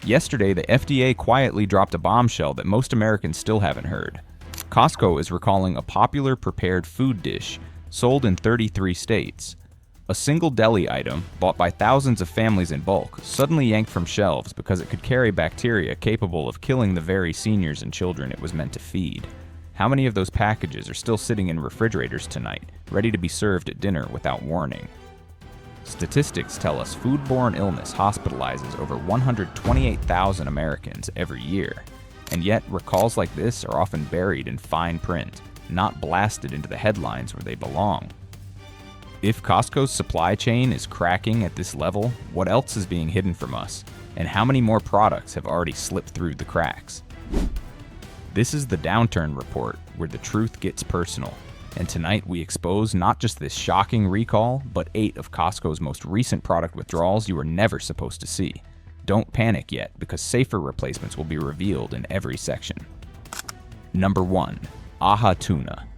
Yesterday, the FDA quietly dropped a bombshell that most Americans still haven't heard. Costco is recalling a popular prepared food dish sold in 33 states. A single deli item, bought by thousands of families in bulk, suddenly yanked from shelves because it could carry bacteria capable of killing the very seniors and children it was meant to feed. How many of those packages are still sitting in refrigerators tonight, ready to be served at dinner without warning? Statistics tell us foodborne illness hospitalizes over 128,000 Americans every year, and yet recalls like this are often buried in fine print, not blasted into the headlines where they belong. If Costco's supply chain is cracking at this level, what else is being hidden from us, and how many more products have already slipped through the cracks? This is the Downturn Report, where the truth gets personal. And tonight we expose not just this shocking recall, but 8 of Costco's most recent product withdrawals you were never supposed to see. Don't panic yet, because safer replacements will be revealed in every section. Number 1. AHA Tuna.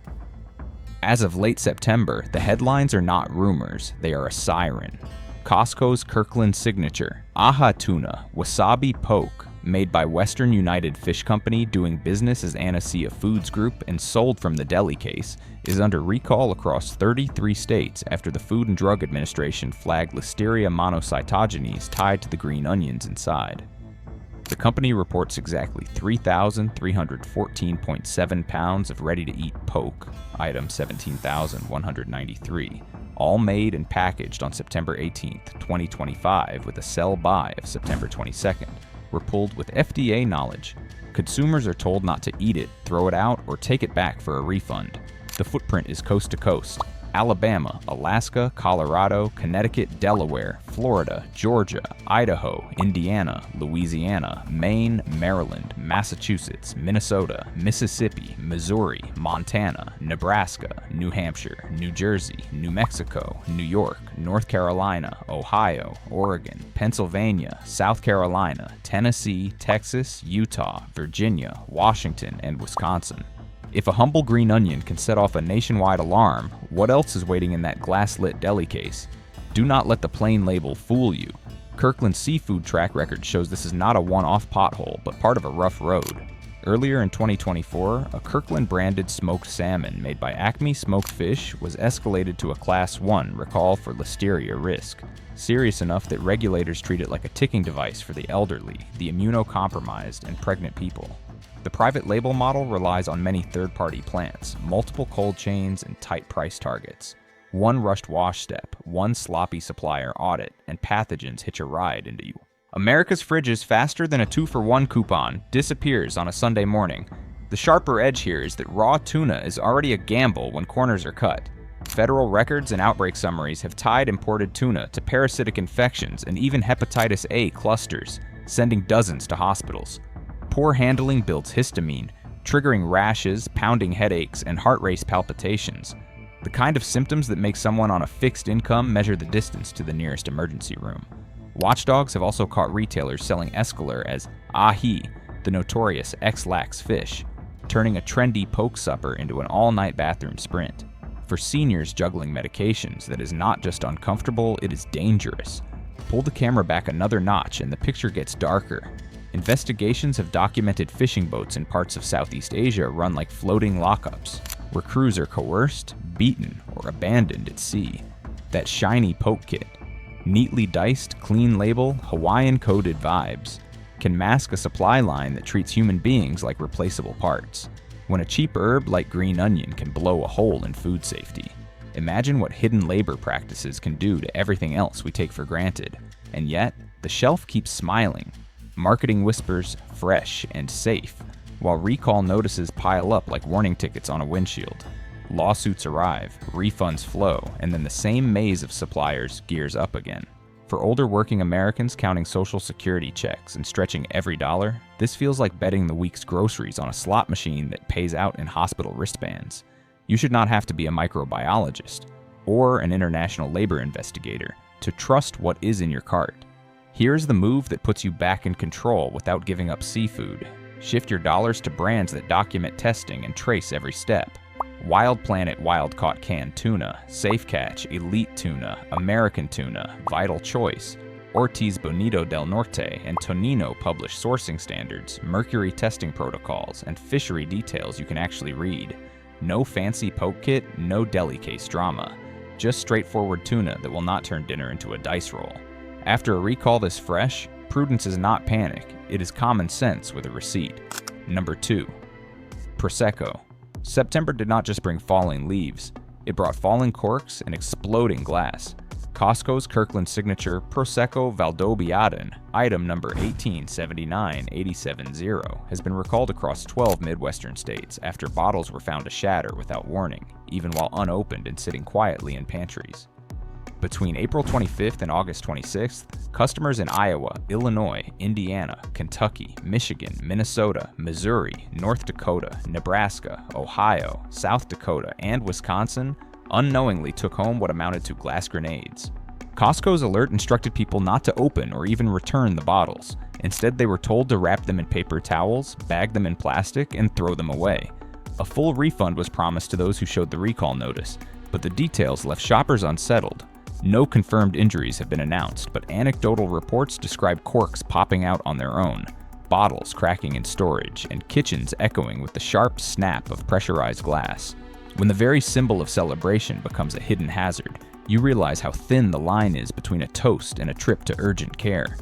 As of late September, the headlines are not rumors, they are a siren. Costco's Kirkland signature, AHA Tuna Wasabi Poke, made by Western United Fish Company doing business as Anacia Foods Group and sold from the deli case, is under recall across 33 states after the Food and Drug Administration flagged Listeria monocytogenes tied to the green onions inside. The company reports exactly 3,314.7 pounds of ready-to-eat poke, item 17,193, all made and packaged on September 18, 2025 with a sell-by of September 22nd, were pulled with FDA knowledge. Consumers are told not to eat it, throw it out, or take it back for a refund. The footprint is coast to coast: Alabama, Alaska, Colorado, Connecticut, Delaware, Florida, Georgia, Idaho, Indiana, Louisiana, Maine, Maryland, Massachusetts, Minnesota, Mississippi, Missouri, Montana, Nebraska, New Hampshire, New Jersey, New Mexico, New York, North Carolina, Ohio, Oregon, Pennsylvania, South Carolina, Tennessee, Texas, Utah, Virginia, Washington, and Wisconsin. If a humble green onion can set off a nationwide alarm, what else is waiting in that glass-lit deli case? Do not let the plain label fool you. Kirkland's seafood track record shows this is not a one-off pothole, but part of a rough road. Earlier in 2024, a Kirkland-branded smoked salmon made by Acme Smoked Fish was escalated to a Class 1 recall for listeria risk, serious enough that regulators treat it like a ticking device for the elderly, the immunocompromised, and pregnant people. The private label model relies on many third-party plants, multiple cold chains, and tight price targets. One rushed wash step, one sloppy supplier audit, and pathogens hitch a ride into you. America's fridges faster than a 2-for-1 coupon disappears on a Sunday morning. The sharper edge here is that raw tuna is already a gamble when corners are cut. Federal records and outbreak summaries have tied imported tuna to parasitic infections and even hepatitis A clusters, sending dozens to hospitals. Poor handling builds histamine, triggering rashes, pounding headaches, and heart race palpitations, the kind of symptoms that make someone on a fixed income measure the distance to the nearest emergency room. Watchdogs have also caught retailers selling Escalor as ahi, the notorious X-lax fish, turning a trendy poke supper into an all-night bathroom sprint. For seniors juggling medications, that is not just uncomfortable, it is dangerous. Pull the camera back another notch and the picture gets darker. Investigations have documented fishing boats in parts of Southeast Asia run like floating lockups, where crews are coerced, beaten, or abandoned at sea. That shiny poke kit, neatly diced, clean label, Hawaiian-coded vibes, can mask a supply line that treats human beings like replaceable parts. When a cheap herb like green onion can blow a hole in food safety, imagine what hidden labor practices can do to everything else we take for granted. And yet, the shelf keeps smiling. Marketing whispers fresh and safe, while recall notices pile up like warning tickets on a windshield. Lawsuits arrive, refunds flow, and then the same maze of suppliers gears up again. For older working Americans counting Social Security checks and stretching every dollar, this feels like betting the week's groceries on a slot machine that pays out in hospital wristbands. You should not have to be a microbiologist or an international labor investigator to trust what is in your cart. Here's the move that puts you back in control without giving up seafood. Shift your dollars to brands that document testing and trace every step. Wild Planet wild-caught canned tuna, Safe Catch, Elite Tuna, American Tuna, Vital Choice, Ortiz Bonito del Norte and Tonino publish sourcing standards, mercury testing protocols, and fishery details you can actually read. No fancy poke kit, no deli case drama. Just straightforward tuna that will not turn dinner into a dice roll. After a recall this fresh, prudence is not panic, it is common sense with a receipt. Number 2. Prosecco. September did not just bring falling leaves, it brought falling corks and exploding glass. Costco's Kirkland signature Prosecco Valdobbiadene, item number 1879870, has been recalled across 12 Midwestern states after bottles were found to shatter without warning, even while unopened and sitting quietly in pantries. Between April 25th and August 26th, customers in Iowa, Illinois, Indiana, Kentucky, Michigan, Minnesota, Missouri, North Dakota, Nebraska, Ohio, South Dakota, and Wisconsin unknowingly took home what amounted to glass grenades. Costco's alert instructed people not to open or even return the bottles. Instead, they were told to wrap them in paper towels, bag them in plastic, and throw them away. A full refund was promised to those who showed the recall notice, but the details left shoppers unsettled. No confirmed injuries have been announced, but anecdotal reports describe corks popping out on their own, bottles cracking in storage, and kitchens echoing with the sharp snap of pressurized glass. When the very symbol of celebration becomes a hidden hazard, you realize how thin the line is between a toast and a trip to urgent care.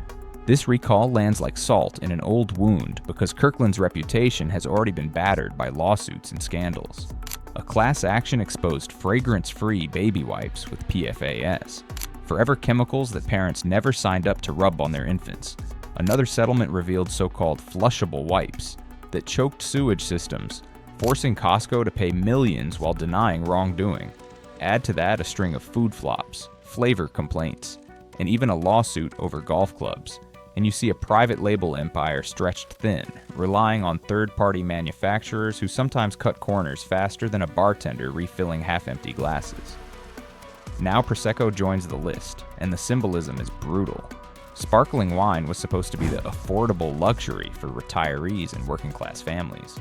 This recall lands like salt in an old wound because Kirkland's reputation has already been battered by lawsuits and scandals. A class action exposed fragrance-free baby wipes with PFAS, forever chemicals that parents never signed up to rub on their infants. Another settlement revealed so-called flushable wipes that choked sewage systems, forcing Costco to pay millions while denying wrongdoing. Add to that a string of food flops, flavor complaints, and even a lawsuit over golf clubs, and you see a private label empire stretched thin, relying on third-party manufacturers who sometimes cut corners faster than a bartender refilling half-empty glasses. Now Prosecco joins the list, and the symbolism is brutal. Sparkling wine was supposed to be the affordable luxury for retirees and working-class families,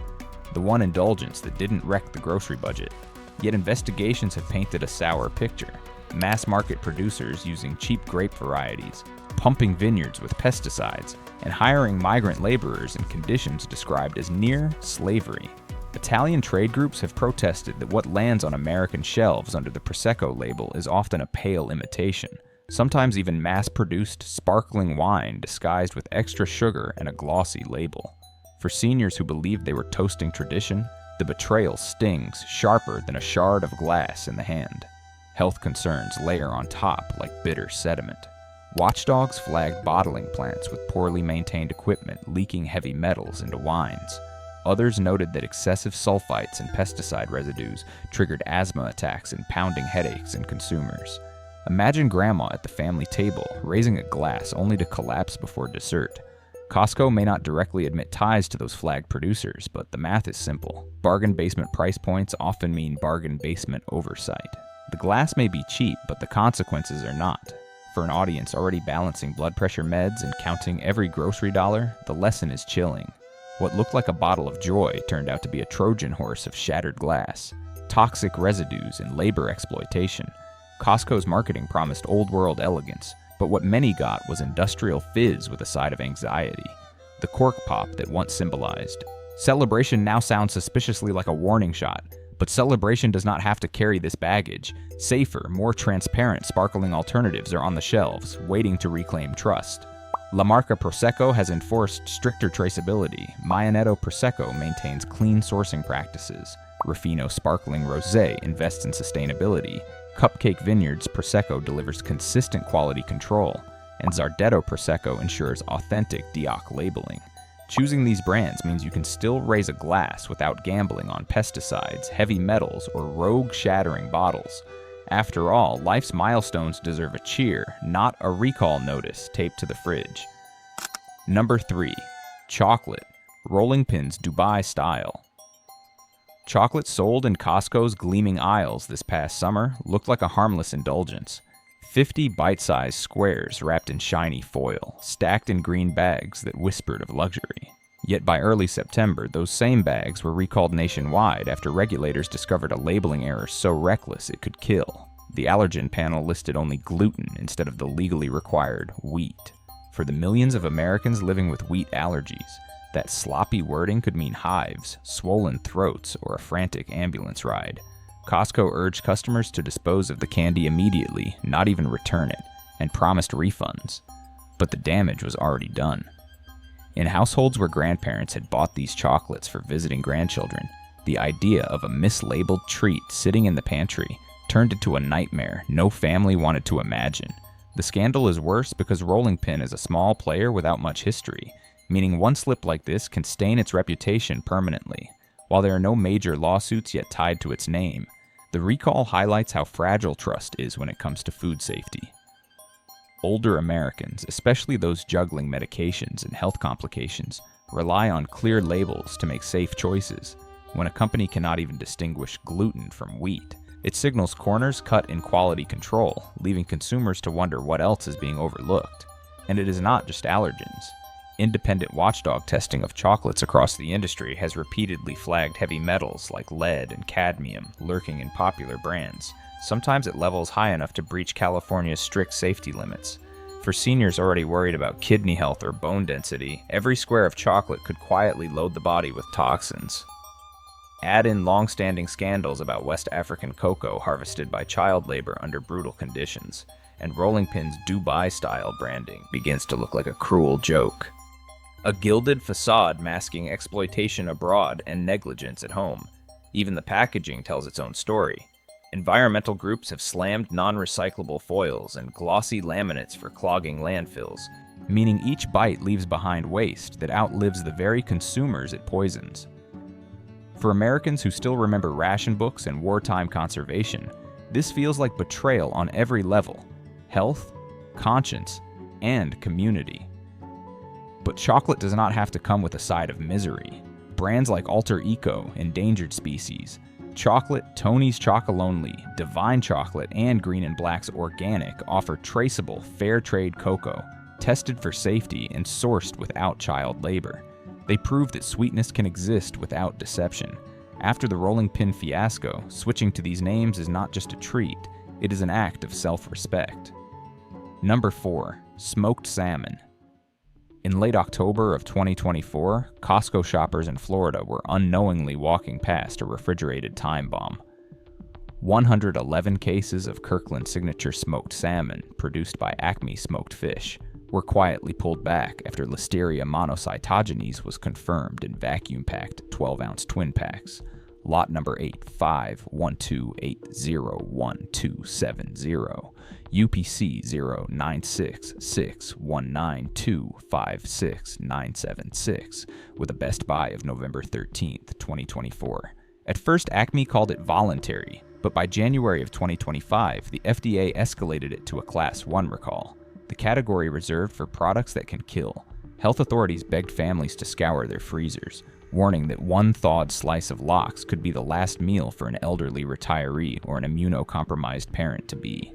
the one indulgence that didn't wreck the grocery budget. Yet investigations have painted a sour picture. Mass-market producers using cheap grape varieties, pumping vineyards with pesticides, and hiring migrant laborers in conditions described as near slavery. Italian trade groups have protested that what lands on American shelves under the Prosecco label is often a pale imitation, sometimes even mass-produced sparkling wine disguised with extra sugar and a glossy label. For seniors who believed they were toasting tradition, the betrayal stings sharper than a shard of glass in the hand. Health concerns layer on top like bitter sediment. Watchdogs flagged bottling plants with poorly maintained equipment leaking heavy metals into wines. Others noted that excessive sulfites and pesticide residues triggered asthma attacks and pounding headaches in consumers. Imagine grandma at the family table raising a glass only to collapse before dessert. Costco may not directly admit ties to those flagged producers, but the math is simple. Bargain basement price points often mean bargain basement oversight. The glass may be cheap, but the consequences are not. For an audience already balancing blood pressure meds and counting every grocery dollar, the lesson is chilling. What looked like a bottle of joy turned out to be a Trojan horse of shattered glass, toxic residues, and labor exploitation. Costco's marketing promised old-world elegance, but what many got was industrial fizz with a side of anxiety. The cork pop that once symbolized. Celebration now sounds suspiciously like a warning shot, but celebration does not have to carry this baggage. Safer, more transparent sparkling alternatives are on the shelves, waiting to reclaim trust. La Marca Prosecco has enforced stricter traceability. Mayanetto Prosecco maintains clean sourcing practices. Ruffino Sparkling Rosé invests in sustainability. Cupcake Vineyards Prosecco delivers consistent quality control. And Zardetto Prosecco ensures authentic DOC labeling. Choosing these brands means you can still raise a glass without gambling on pesticides, heavy metals, or rogue-shattering bottles. After all, life's milestones deserve a cheer, not a recall notice taped to the fridge. Number 3. Chocolate. Rolling pins Dubai style. Chocolate sold in Costco's gleaming aisles this past summer looked like a harmless indulgence. 50 bite-sized squares wrapped in shiny foil, stacked in green bags that whispered of luxury. Yet by early September, those same bags were recalled nationwide after regulators discovered a labeling error so reckless it could kill. The allergen panel listed only gluten instead of the legally required wheat. For the millions of Americans living with wheat allergies, that sloppy wording could mean hives, swollen throats, or a frantic ambulance ride. Costco urged customers to dispose of the candy immediately, not even return it, and promised refunds. But the damage was already done. In households where grandparents had bought these chocolates for visiting grandchildren, the idea of a mislabeled treat sitting in the pantry turned into a nightmare no family wanted to imagine. The scandal is worse because Rolling Pin is a small player without much history, meaning one slip like this can stain its reputation permanently. While there are no major lawsuits yet tied to its name, the recall highlights how fragile trust is when it comes to food safety. Older Americans, especially those juggling medications and health complications, rely on clear labels to make safe choices. When a company cannot even distinguish gluten from wheat, it signals corners cut in quality control, leaving consumers to wonder what else is being overlooked. And it is not just allergens. Independent watchdog testing of chocolates across the industry has repeatedly flagged heavy metals like lead and cadmium lurking in popular brands, sometimes at levels high enough to breach California's strict safety limits. For seniors already worried about kidney health or bone density, every square of chocolate could quietly load the body with toxins. Add in long-standing scandals about West African cocoa harvested by child labor under brutal conditions, and Rolling Pin's Dubai-style branding begins to look like a cruel joke. A gilded facade masking exploitation abroad and negligence at home. Even the packaging tells its own story. Environmental groups have slammed non-recyclable foils and glossy laminates for clogging landfills, meaning each bite leaves behind waste that outlives the very consumers it poisons. For Americans who still remember ration books and wartime conservation, this feels like betrayal on every level: health, conscience, and community. But chocolate does not have to come with a side of misery. Brands like Alter Eco, Endangered Species, Chocolate, Tony's Chocolonely, Divine Chocolate, and Green & Black's Organic offer traceable, fair trade cocoa, tested for safety and sourced without child labor. They prove that sweetness can exist without deception. After the Rolling Pin fiasco, switching to these names is not just a treat, it is an act of self-respect. Number 4. Smoked salmon. In late October of 2024, Costco shoppers in Florida were unknowingly walking past a refrigerated time bomb. 111 cases of Kirkland Signature smoked salmon, produced by Acme Smoked Fish, were quietly pulled back after Listeria monocytogenes was confirmed in vacuum-packed 12-ounce twin packs. Lot number 8512801270, UPC 09661925696, with a best buy of November 13th, 2024. At first, Acme called it voluntary, but by January of 2025, the FDA escalated it to a Class 1 recall, the category reserved for products that can kill. Health authorities begged families to scour their freezers, warning that one thawed slice of lox could be the last meal for an elderly retiree or an immunocompromised parent-to-be.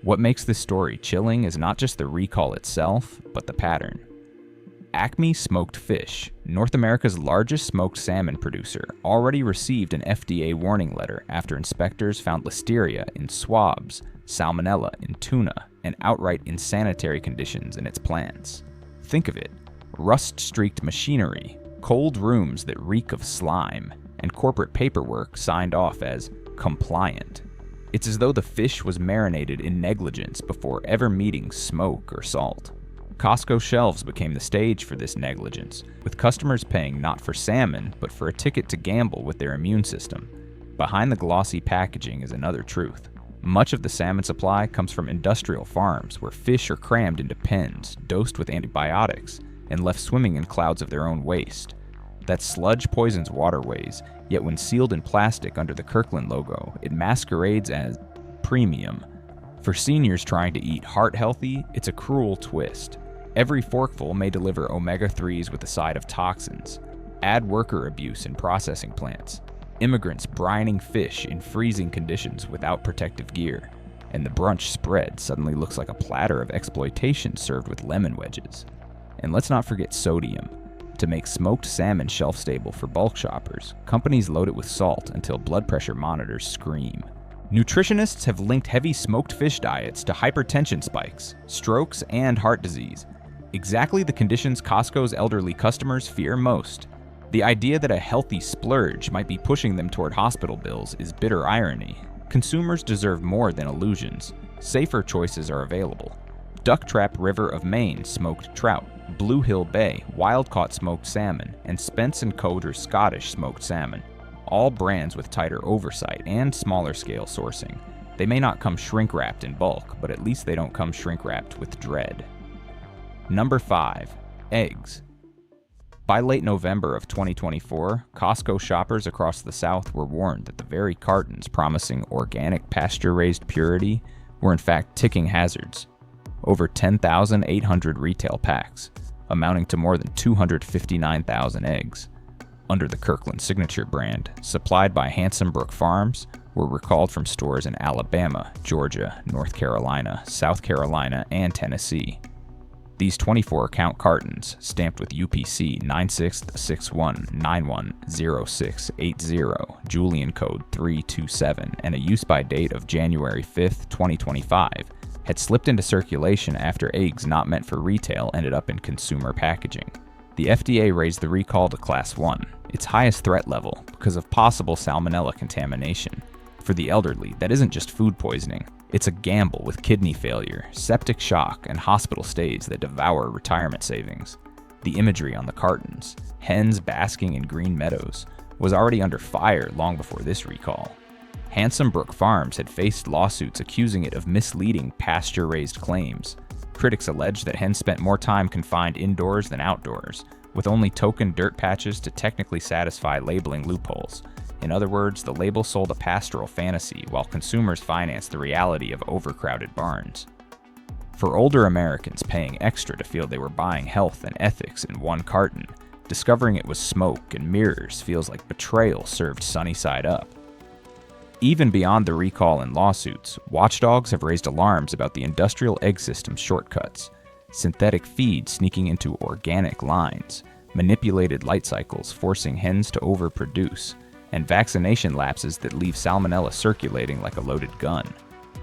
What makes this story chilling is not just the recall itself, but the pattern. Acme Smoked Fish, North America's largest smoked salmon producer, already received an FDA warning letter after inspectors found Listeria in swabs, salmonella in tuna, and outright insanitary conditions in its plants. Think of it: rust-streaked machinery, cold rooms that reek of slime, and corporate paperwork signed off as compliant. It's as though the fish was marinated in negligence before ever meeting smoke or salt. Costco shelves became the stage for this negligence, with customers paying not for salmon, but for a ticket to gamble with their immune system. Behind the glossy packaging is another truth. Much of the salmon supply comes from industrial farms where fish are crammed into pens, dosed with antibiotics, and left swimming in clouds of their own waste. That sludge poisons waterways, yet when sealed in plastic under the Kirkland logo, it masquerades as premium. For seniors trying to eat heart-healthy, it's a cruel twist. Every forkful may deliver omega-3s with a side of toxins. Add worker abuse in processing plants, immigrants brining fish in freezing conditions without protective gear, and the brunch spread suddenly looks like a platter of exploitation served with lemon wedges. And let's not forget sodium. To make smoked salmon shelf-stable for bulk shoppers, companies load it with salt until blood pressure monitors scream. Nutritionists have linked heavy smoked fish diets to hypertension spikes, strokes, and heart disease. Exactly the conditions Costco's elderly customers fear most. The idea that a healthy splurge might be pushing them toward hospital bills is bitter irony. Consumers deserve more than illusions. Safer choices are available. Duck Trap River of Maine smoked trout, Blue Hill Bay wild-caught smoked salmon, and Spence & Coder Scottish smoked salmon. All brands with tighter oversight and smaller-scale sourcing. They may not come shrink-wrapped in bulk, but at least they don't come shrink-wrapped with dread. Number 5. Eggs. By late November of 2024, Costco shoppers across the South were warned that the very cartons promising organic pasture-raised purity were in fact ticking hazards. Over 10,800 retail packs, amounting to more than 259,000 eggs, under the Kirkland Signature brand, supplied by Handsome Brook Farms, were recalled from stores in Alabama, Georgia, North Carolina, South Carolina, and Tennessee. These 24-count cartons, stamped with UPC 9661910680, Julian code 327, and a use-by date of January 5, 2025, had slipped into circulation after eggs not meant for retail ended up in consumer packaging. The FDA raised the recall to Class 1, its highest threat level, because of possible salmonella contamination. For the elderly, that isn't just food poisoning. It's a gamble with kidney failure, septic shock, and hospital stays that devour retirement savings. The imagery on the cartons, hens basking in green meadows, was already under fire long before this recall. Handsome Brook Farms had faced lawsuits accusing it of misleading pasture-raised claims. Critics alleged that hens spent more time confined indoors than outdoors, with only token dirt patches to technically satisfy labeling loopholes. In other words, the label sold a pastoral fantasy while consumers financed the reality of overcrowded barns. For older Americans paying extra to feel they were buying health and ethics in one carton, discovering it was smoke and mirrors feels like betrayal served sunny side up. Even beyond the recall and lawsuits, watchdogs have raised alarms about the industrial egg system's shortcuts, synthetic feed sneaking into organic lines, manipulated light cycles forcing hens to overproduce, and vaccination lapses that leave salmonella circulating like a loaded gun.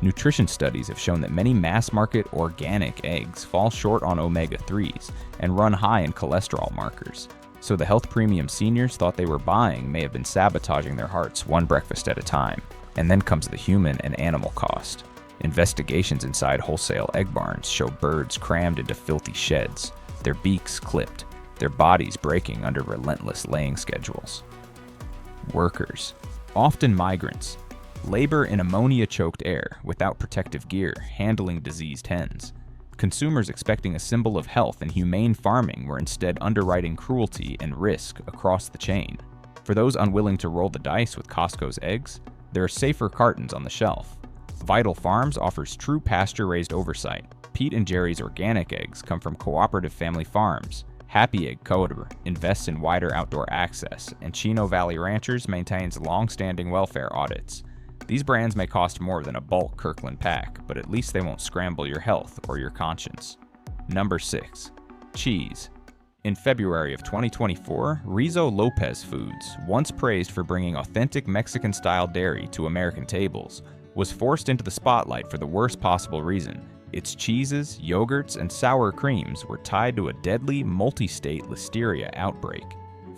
Nutrition studies have shown that many mass-market organic eggs fall short on omega-3s and run high in cholesterol markers, so the health premium seniors thought they were buying may have been sabotaging their hearts one breakfast at a time. And then comes the human and animal cost. Investigations inside wholesale egg barns show birds crammed into filthy sheds, their beaks clipped, their bodies breaking under relentless laying schedules. Workers, often migrants, labor in ammonia-choked air without protective gear, handling diseased hens. Consumers expecting a symbol of health and humane farming were instead underwriting cruelty and risk across the chain. For those unwilling to roll the dice with Costco's eggs, there are safer cartons on the shelf. Vital Farms offers true pasture-raised oversight. Pete and Jerry's organic eggs come from cooperative family farms. Happy Egg Coder invests in wider outdoor access, and Chino Valley Ranchers maintains long-standing welfare audits. These brands may cost more than a bulk Kirkland pack, but at least they won't scramble your health or your conscience. Number 6. Cheese. In February of 2024, Rizzo Lopez Foods, once praised for bringing authentic Mexican-style dairy to American tables, was forced into the spotlight for the worst possible reason. Its cheeses, yogurts, and sour creams were tied to a deadly multi-state listeria outbreak.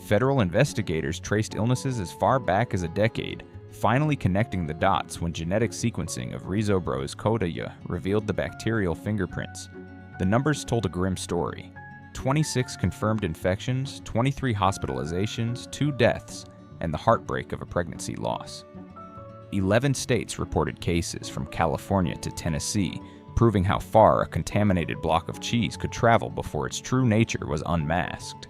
Federal investigators traced illnesses as far back as a decade, finally connecting the dots when genetic sequencing of Rizzo Bros Codaya revealed the bacterial fingerprints. The numbers told a grim story. 26 confirmed infections, 23 hospitalizations, 2 deaths, and the heartbreak of a pregnancy loss. 11 states reported cases from California to Tennessee, proving how far a contaminated block of cheese could travel before its true nature was unmasked.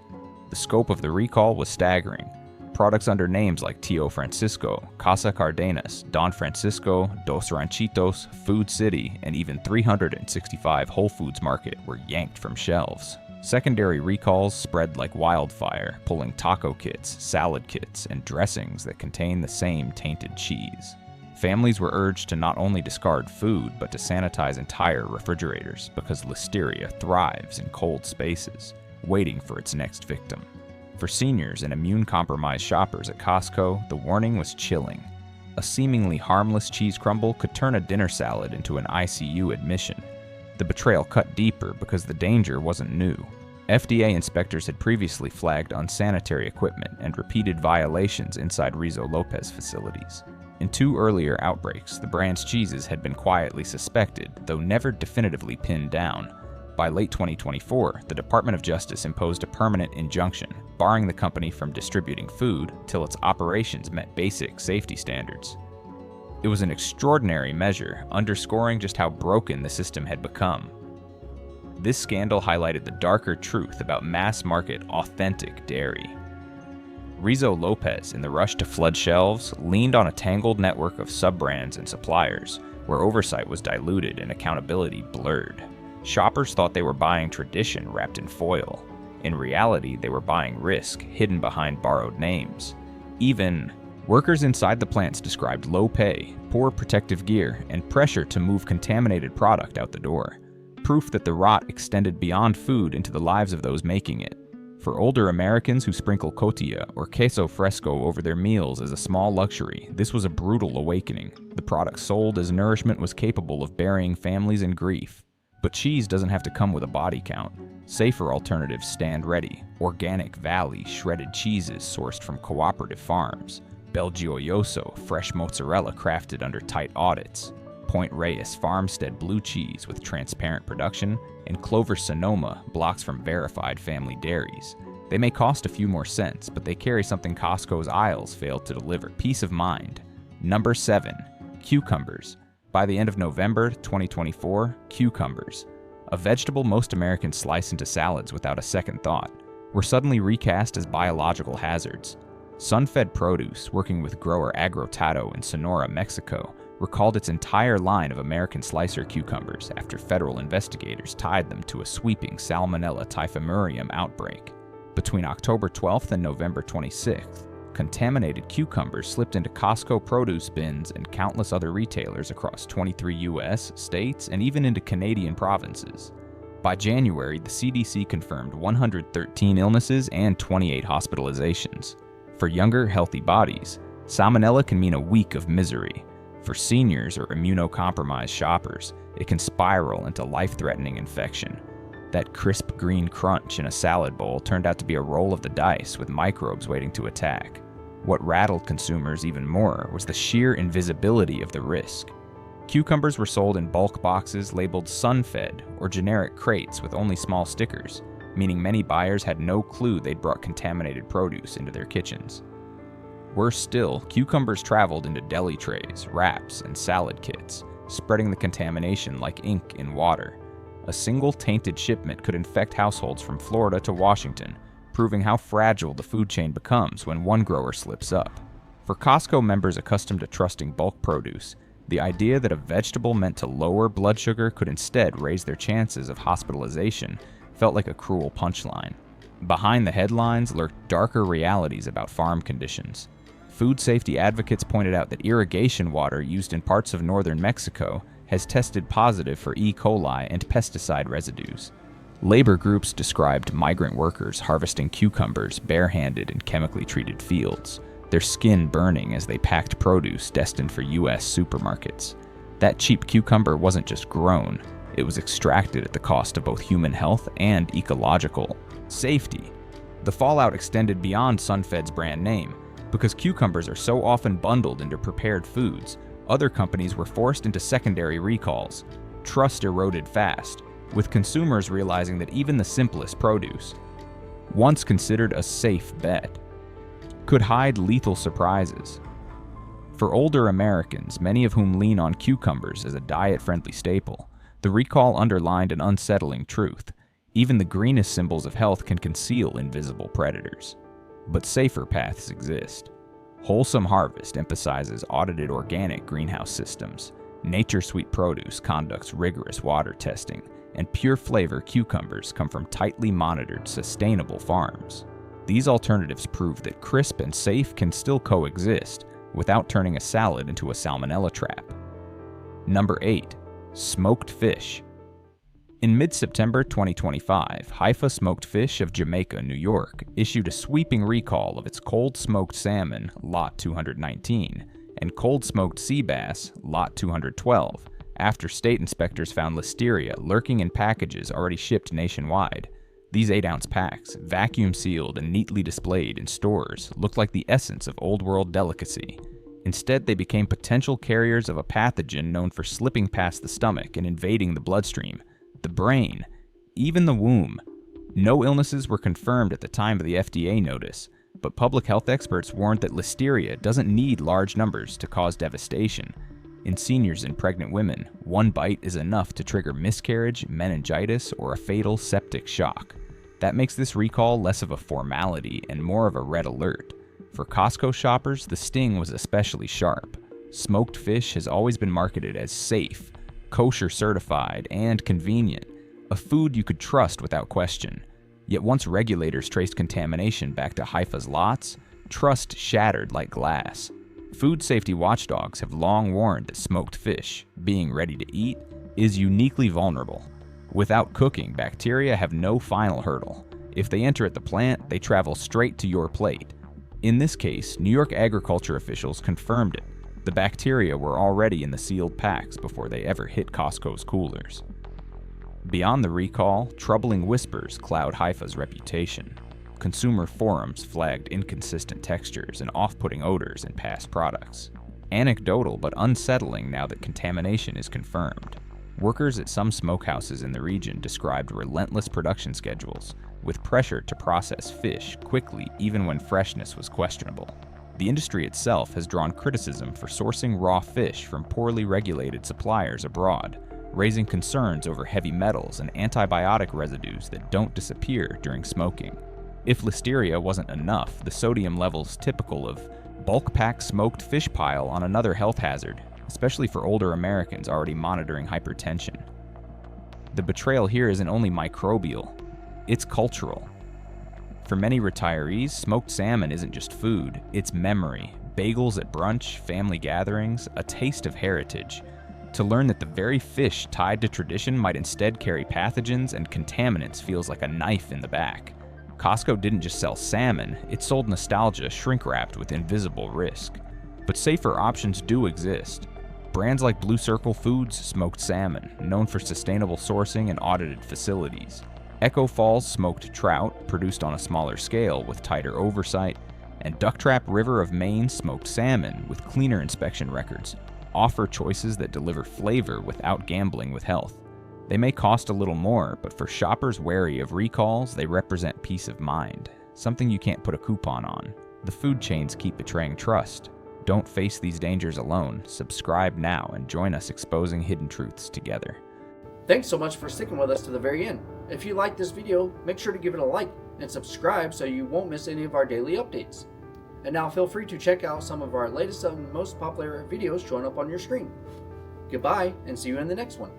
The scope of the recall was staggering. Products under names like Tio Francisco, Casa Cardenas, Don Francisco, Dos Ranchitos, Food City, and even 365 Whole Foods Market were yanked from shelves. Secondary recalls spread like wildfire, pulling taco kits, salad kits, and dressings that contain the same tainted cheese. Families were urged to not only discard food, but to sanitize entire refrigerators because listeria thrives in cold spaces, waiting for its next victim. For seniors and immune-compromised shoppers at Costco, the warning was chilling. A seemingly harmless cheese crumble could turn a dinner salad into an ICU admission. The betrayal cut deeper because the danger wasn't new. FDA inspectors had previously flagged unsanitary equipment and repeated violations inside Rizzo Lopez facilities. In 2 earlier outbreaks, the brand's cheeses had been quietly suspected, though never definitively pinned down. By late 2024, the Department of Justice imposed a permanent injunction, barring the company from distributing food till its operations met basic safety standards. It was an extraordinary measure, underscoring just how broken the system had become. This scandal highlighted the darker truth about mass-market, authentic dairy. Rizzo Lopez, in the rush to flood shelves, leaned on a tangled network of sub-brands and suppliers, where oversight was diluted and accountability blurred. Shoppers thought they were buying tradition wrapped in foil. In reality, they were buying risk hidden behind borrowed names. Even workers inside the plants described low pay, poor protective gear, and pressure to move contaminated product out the door. Proof that the rot extended beyond food into the lives of those making it. For older Americans who sprinkle cotija or queso fresco over their meals as a small luxury, this was a brutal awakening. The product sold as nourishment was capable of burying families in grief. But cheese doesn't have to come with a body count. Safer alternatives stand ready. Organic Valley shredded cheeses sourced from cooperative farms. Belgioioso fresh mozzarella crafted under tight audits. Point Reyes farmstead blue cheese with transparent production, and Clover Sonoma blocks from verified family dairies. They may cost a few more cents, but they carry something Costco's aisles failed to deliver: peace of mind. Number 7. Cucumbers. By the end of November 2024, cucumbers, a vegetable most Americans slice into salads without a second thought, were suddenly recast as biological hazards. Sunfed Produce, working with grower Agrotado in Sonora, Mexico, recalled its entire line of American slicer cucumbers after federal investigators tied them to a sweeping Salmonella typhimurium outbreak. Between October 12th and November 26th, contaminated cucumbers slipped into Costco produce bins and countless other retailers across 23 U.S. states and even into Canadian provinces. By January, the CDC confirmed 113 illnesses and 28 hospitalizations. For younger, healthy bodies, Salmonella can mean a week of misery. For seniors or immunocompromised shoppers, it can spiral into life-threatening infection. That crisp green crunch in a salad bowl turned out to be a roll of the dice with microbes waiting to attack. What rattled consumers even more was the sheer invisibility of the risk. Cucumbers were sold in bulk boxes labeled Sunfed or generic crates with only small stickers, meaning many buyers had no clue they'd brought contaminated produce into their kitchens. Worse still, cucumbers traveled into deli trays, wraps, and salad kits, spreading the contamination like ink in water. A single tainted shipment could infect households from Florida to Washington, proving how fragile the food chain becomes when one grower slips up. For Costco members accustomed to trusting bulk produce, the idea that a vegetable meant to lower blood sugar could instead raise their chances of hospitalization felt like a cruel punchline. Behind the headlines lurked darker realities about farm conditions. Food safety advocates pointed out that irrigation water used in parts of northern Mexico has tested positive for E. coli and pesticide residues. Labor groups described migrant workers harvesting cucumbers barehanded in chemically treated fields, their skin burning as they packed produce destined for U.S. supermarkets. That cheap cucumber wasn't just grown, it was extracted at the cost of both human health and ecological safety. The fallout extended beyond Sunfed's brand name. Because cucumbers are so often bundled into prepared foods, other companies were forced into secondary recalls. Trust eroded fast, with consumers realizing that even the simplest produce, once considered a safe bet, could hide lethal surprises. For older Americans, many of whom lean on cucumbers as a diet-friendly staple, the recall underlined an unsettling truth. Even the greenest symbols of health can conceal invisible predators. But safer paths exist. Wholesome Harvest emphasizes audited organic greenhouse systems. Nature Sweet Produce conducts rigorous water testing, and Pure Flavor cucumbers come from tightly monitored, sustainable farms. These alternatives prove that crisp and safe can still coexist without turning a salad into a salmonella trap. Number 8. Smoked fish. In mid-September 2025, Haifa Smoked Fish of Jamaica, New York, issued a sweeping recall of its cold-smoked salmon, Lot 219, and cold-smoked sea bass, Lot 212, after state inspectors found listeria lurking in packages already shipped nationwide. These 8-ounce packs, vacuum-sealed and neatly displayed in stores, looked like the essence of old-world delicacy. Instead, they became potential carriers of a pathogen known for slipping past the stomach and invading the bloodstream, the brain, even the womb. No illnesses were confirmed at the time of the FDA notice, but public health experts warned that listeria doesn't need large numbers to cause devastation. In seniors and pregnant women, one bite is enough to trigger miscarriage, meningitis, or a fatal septic shock. That makes this recall less of a formality and more of a red alert. For Costco shoppers, the sting was especially sharp. Smoked fish has always been marketed as safe, kosher certified, and convenient, a food you could trust without question. Yet once regulators traced contamination back to Haifa's lots, trust shattered like glass. Food safety watchdogs have long warned that smoked fish, being ready to eat, is uniquely vulnerable. Without cooking, bacteria have no final hurdle. If they enter at the plant, they travel straight to your plate. In this case, New York agriculture officials confirmed it. The bacteria were already in the sealed packs before they ever hit Costco's coolers. Beyond the recall, troubling whispers cloud Haifa's reputation. Consumer forums flagged inconsistent textures and off-putting odors in past products. Anecdotal but unsettling now that contamination is confirmed. Workers at some smokehouses in the region described relentless production schedules, with pressure to process fish quickly even when freshness was questionable. The industry itself has drawn criticism for sourcing raw fish from poorly regulated suppliers abroad, raising concerns over heavy metals and antibiotic residues that don't disappear during smoking. If listeria wasn't enough, the sodium levels typical of bulk pack smoked fish pile on another health hazard, especially for older Americans already monitoring hypertension. The betrayal here isn't only microbial, it's cultural. For many retirees, smoked salmon isn't just food, it's memory, bagels at brunch, family gatherings, a taste of heritage. To learn that the very fish tied to tradition might instead carry pathogens and contaminants feels like a knife in the back. Costco didn't just sell salmon, it sold nostalgia shrink-wrapped with invisible risk. But safer options do exist. Brands like Blue Circle Foods smoked salmon, known for sustainable sourcing and audited facilities. Echo Falls smoked trout, produced on a smaller scale with tighter oversight, and Ducktrap River of Maine smoked salmon with cleaner inspection records, offer choices that deliver flavor without gambling with health. They may cost a little more, but for shoppers wary of recalls, they represent peace of mind, something you can't put a coupon on. The food chains keep betraying trust. Don't face these dangers alone. Subscribe now and join us exposing hidden truths together. Thanks so much for sticking with us to the very end. If you like this video, make sure to give it a like and subscribe so you won't miss any of our daily updates. And now feel free to check out some of our latest and most popular videos showing up on your screen. Goodbye, and see you in the next one.